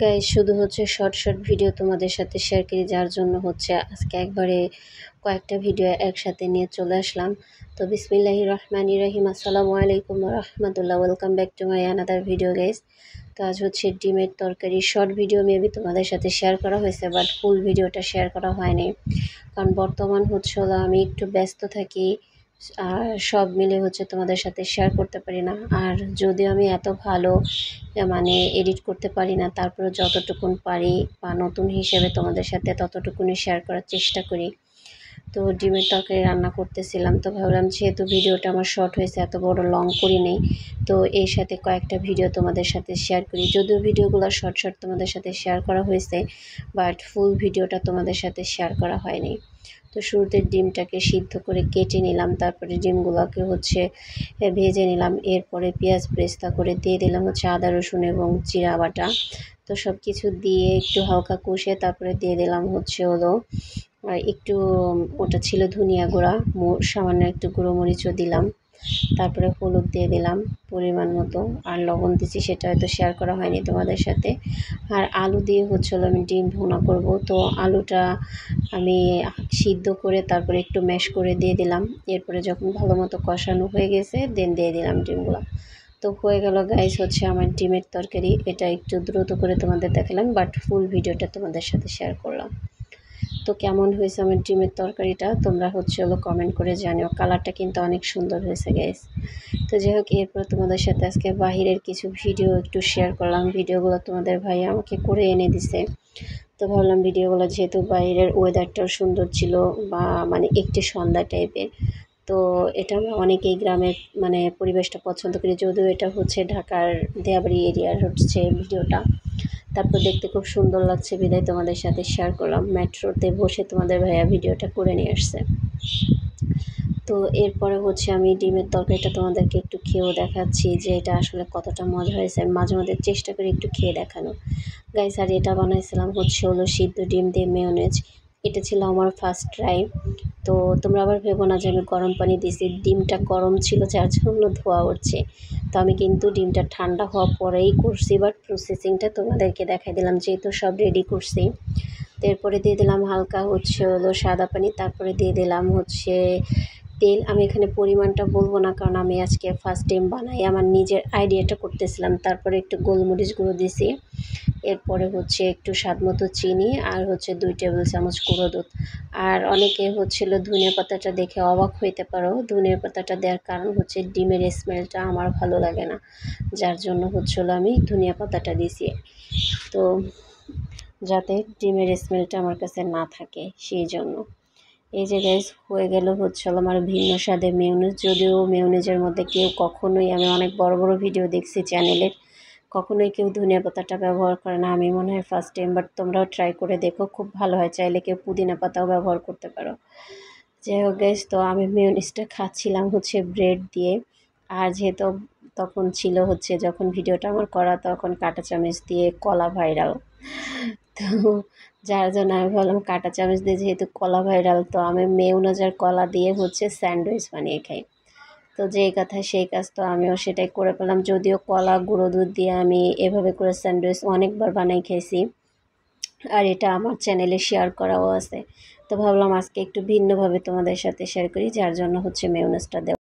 Guys শুধু হচ্ছে short short video তোমাদের সাথে শেয়ার করি, যার জন্য হচ্ছে আজকে একবারে কয়েকটা ভিডিও একসাথে নিয়ে চলে আসলাম। তো বিসমিল্লাহির রহমানির রহিম, আসসালামু আলাইকুম ওয়া রাহমাতুল্লাহ। Welcome back to my another video guys. তো আজ হচ্ছে ডিমের তরকারি শর্ট ভিডিও মেবি তোমাদের সাথে শেয়ার করা হয়েছে, বাট ফুল ভিডিওটা শেয়ার করা হয়নি, কারণ বর্তমান হচ্ছে হলো আমি একটু ব্যস্ত থাকি, আর সব মিলে হচ্ছে তোমাদের সাথে শেয়ার করতে পারি না। আর যদিও আমি এত ভালো মানে এডিট করতে পারি না, তারপরে যতটুকুন পারি বা নতুন হিসেবে তোমাদের সাথে ততটুকুনি শেয়ার করার চেষ্টা করি। তো ডিমের তরকারি রান্না করতেছিলাম, তো ভাবলাম যেহেতু ভিডিওটা আমার শর্ট হয়েছে, এত বড় লং করি নেই, তো এর সাথে কয়েকটা ভিডিও তোমাদের সাথে শেয়ার করি। যদিও ভিডিওগুলো শর্ট শর্ট তোমাদের সাথে শেয়ার করা হয়েছে, বাট ফুল ভিডিওটা তোমাদের সাথে শেয়ার করা হয়নি। তো শুরুতে ডিমটাকে সিদ্ধ করে কেটে নিলাম, তারপরে ডিমগুলোকে হচ্ছে ভেজে নিলাম। এরপরে পেঁয়াজ ব্রেস্তা করে দিয়ে দিলাম হচ্ছে আদা রসুন এবং জিরা বাটা। তো সব কিছু দিয়ে একটু হালকা কষে তারপরে দিয়ে দিলাম হচ্ছে হলো একটু, ওটা ছিল ধনিয়া গুঁড়া, সামান্য একটু গুঁড়ো মরিচও দিলাম, তারপরে হলুদ দিয়ে দিলাম পরিমাণ মতো, আর লবণ দিচ্ছি সেটা হয়তো শেয়ার করা হয়নি তোমাদের সাথে। আর আলু দিয়ে হচ্ছে হলো আমি ডিম ভুনা করব। তো আলুটা আমি সিদ্ধ করে তারপরে একটু ম্যাশ করে দিয়ে দিলাম। এরপরে যখন ভালো মতো কষানো হয়ে গেছে দেন দিয়ে দিলাম ডিমগুলো। তো হয়ে গেল গাইস হচ্ছে আমার ডিমের তরকারি। এটা একটু দ্রুত করে তোমাদের দেখালাম, বাট ফুল ভিডিওটা তোমাদের সাথে শেয়ার করলাম। তো কেমন হয়েছে আমার ডিমের তরকারিটা তোমরা হচ্ছে হলো কমেন্ট করে জানিও। কালারটা কিন্তু অনেক সুন্দর হয়েছে গাইস। তো যাই হোক, এরপর তোমাদের সাথে আজকে বাহিরের কিছু ভিডিও একটু শেয়ার করলাম। ভিডিওগুলো তোমাদের ভাই আমাকে করে এনে দিছে, তো ভাবলাম ভিডিওগুলো, যেহেতু বাইরের ওয়েদারটাও সুন্দর ছিল বা মানে একটি সন্ধ্যা টাইপের, তো এটা আমরা অনেকেই গ্রামের মানে পরিবেশটা পছন্দ করি, যদিও এটা হচ্ছে ঢাকার দেয়াবাড়ি এরিয়ার হচ্ছে ভিডিওটা। তারপর দেখতে খুব সুন্দর লাগছে বিদায় তোমাদের সাথে শেয়ার করলাম। মেট্রোতে বসে তোমাদের ভাইয়া ভিডিওটা করে নিয়ে আসছে। তো এরপরে হচ্ছে আমি ডিমের তরকারিটা তোমাদেরকে একটু খেয়েও দেখাচ্ছি যে এটা আসলে কতটা মজা হয়েছে। মাঝে মধ্যে চেষ্টা করি একটু খেয়ে দেখানো গাইস। আর এটা বানাইছিলাম হচ্ছে হলো সিদ্ধ ডিম দিয়ে মেয়োনেজ। এটা ছিল আমার ফার্স্ট ট্রাই। তো তোমরা আবার ভেবো না যে আমি গরম পানি দিয়েছি, ডিমটা গরম ছিল যার জন্য ধোয়া উঠছে। তো আমি কিন্তু ডিমটা ঠান্ডা হওয়ার পরেই করছি, বাট প্রসেসিংটা তোমাদেরকে দেখাই দিলাম যেহেতু সব রেডি করছি। তো এরপরে দিয়ে দিলাম হালকা হচ্ছে হলো সাদা পানি, তারপরে দিয়ে দিলাম হচ্ছে তেল। আমি এখানে পরিমাণটা বলবো না, কারণ আমি আজকে ফার্স্ট টাইম বানাই, আমার নিজের আইডিয়াটা করতেছিলাম। তারপরে একটু গোলমরিচ গুঁড়ো দিছি, এরপরে হচ্ছে একটু স্বাদ মতো চিনি, আর হচ্ছে 2 টেবিল চামচ গুঁড়ো দুধ। আর অনেকে হচ্ছিল ধনিয়া পাতাটা দেখে অবাক হইতে পারো, ধনিয়া পাতাটা দেওয়ার কারণ হচ্ছে ডিমের স্মেলটা আমার ভালো লাগে না, যার জন্য হচ্ছিল আমি ধনিয়া পাতাটা দিছি, তো যাতে ডিমের স্মেলটা আমার কাছে না থাকে সেই জন্য। এই যে গাইস হয়ে গেল হচ্ছে আমার ভিন্ন স্বাদের মেয়োনেজ। যদিও মেয়োনেজের মধ্যে কেউ কখনোই, আমি অনেক বড় বড় ভিডিও দেখছি চ্যানেলের, কখনোই কেউ ধনিয়া পাতাটা ব্যবহার করে না। আমি মনে হয় ফার্স্ট টাইম, বাট তোমরাও ট্রাই করে দেখো, খুব ভালো হয়। চাইলে কেউ পুদিনা পাতাও ব্যবহার করতে পারো। যাই হোক গাইস, তো আমি মেয়োনিজটা খাচ্ছিলাম হচ্ছে ব্রেড দিয়ে। আর যেহেতু তখন ছিল হচ্ছে, যখন ভিডিওটা আমার করা তখন কাঁটা চামচ দিয়ে কলা ভাইরাল, তো যার জন্য আমি ভাবলাম কাঁটা চামচ দিয়ে যেহেতু কলা ভাইরাল, তো আমি মেয়োনিজ আর কলা দিয়ে হচ্ছে স্যান্ডউইচ বানিয়ে খাই। তো যেই কথা সেই কাজ, তো আমিও সেটাই করে পেলাম। যদিও কলা গুঁড়ো দুধ দিয়ে আমি এভাবে করে স্যান্ডউইচ অনেকবার বানাই খেয়েছি, আর এটা আমার চ্যানেলে শেয়ার করাও আছে। তো ভাবলাম আজকে একটু ভিন্নভাবে তোমাদের সাথে শেয়ার করি, যার জন্য হচ্ছে মেয়োনিজটা দেওয়া।